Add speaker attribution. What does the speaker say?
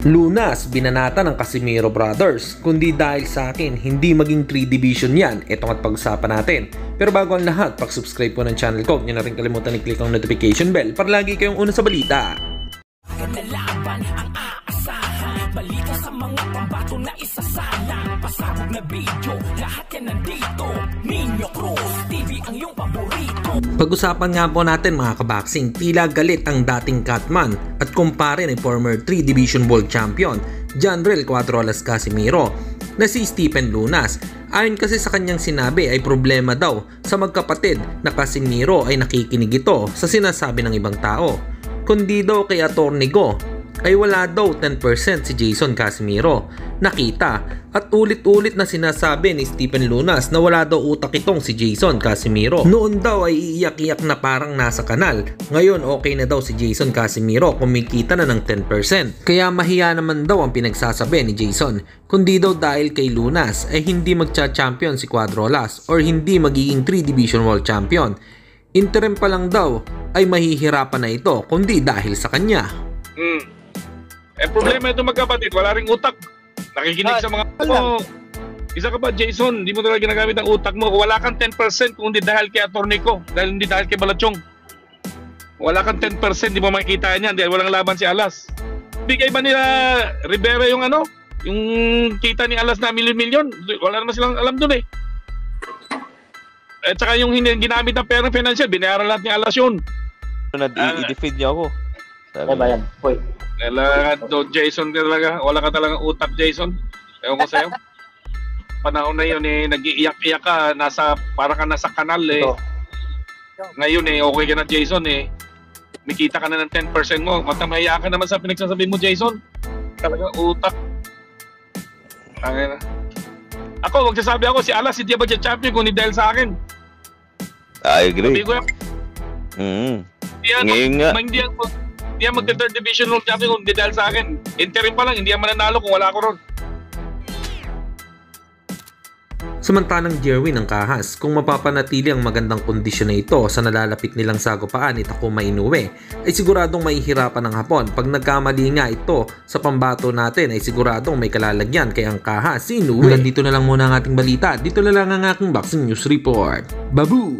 Speaker 1: Lunas, binanata ng Casimiro Brothers. Kundi dahil sa akin, hindi maging 3 division yan. Itong at pag-usapan natin. Pero bago ang lahat, pag-subscribe po ng channel ko, huwag niyo na rin kalimutan i-click ang notification bell para lagi kayong una sa balita.
Speaker 2: Laban ang aasahan, balita sa mga pambato na isasalang, pasabog na video, lahat yan nandito. Nino Cruz TV ang iyong paborito.
Speaker 1: Pag-usapan nga po natin mga kaboxing, tila galit ang dating Catman at kumpare ni former 3 Division World Champion Janrel Cuatro Alas Casimiro na si Stephen Lunas. Ayon kasi sa kanyang sinabi ay problema daw sa magkapatid na Casimiro ay nakikinig ito sa sinasabi ng ibang tao. Kundi daw kay Atty. Go ay wala daw 10% si Jason Casimiro. Nakita at ulit-ulit na sinasabi ni Stephen Lunas na wala daw utak itong si Jason Casimiro. Noon daw ay iiyak-iyak na parang nasa kanal. Ngayon okay na daw si Jason Casimiro, kumikita na ng 10%. Kaya mahiya naman daw ang pinagsasabi ni Jason. Kundi daw dahil kay Lunas ay hindi magcha-champion si Cuatro Alas or hindi magiging 3 Division World Champion. Interim pa lang daw ay mahihirapan na ito kundi dahil sa kanya.
Speaker 3: Eh problema ito magkapatid, wala ring utak. Nakikinig sa mga isa ka ba Jason, hindi mo talaga ginagamit ang utak mo. Wala kang 10% kung hindi dahil kay Atty. Ko, dahil hindi dahil kay Balachong. Wala kang 10%, hindi mo makikita niyan dahil walang laban si Alas. Bigay ba nila Rivera yung yung kita ni Alas na milyon-milyon? Wala naman silang alam dun eh. At saka yung ginamit ng perang financial, binayaran lahat ni Alas yun.
Speaker 4: I-defeat niya ako.
Speaker 5: Sabi ba yan? Hoy.
Speaker 3: Kailangan Jason talaga. Wala ka talagang utak, Jason. Ewan ko sa'yo. Panahon na yun eh, nag-iiyak-iyak ka, para ka nasa kanal eh. Ngayon eh, okay ka na Jason eh. Mikita ka na ng 10% mo. Matamaya ka naman sa pinagsasabi mo, Jason. Talagang utak. Tangina. Ako, magsasabi ako, si Alas, hindi ba siya champion kung hindi dahil sa akin?
Speaker 4: I agree.
Speaker 3: Sabi ko yan.
Speaker 4: Ngayon nga.
Speaker 3: Hindi yan mag-3rd division world champion kung hindi dahil sa akin. Interim pa lang, hindi yan mananalo kung wala ako ron.
Speaker 1: Samantalang Jerwin ng Kahas, kung mapapanatili ang magandang kondisyon na ito sa nalalapit nilang sagupaan ni Takuma Inoue, ay siguradong mahihirapan ng Hapon. Pag nagkamali nga ito sa pambato natin ay siguradong may kalalagyan kay ang Kahas si Inoue. Hanggang dito na lang muna ang ating balita. Dito na lang ang aking boxing news report. Babu!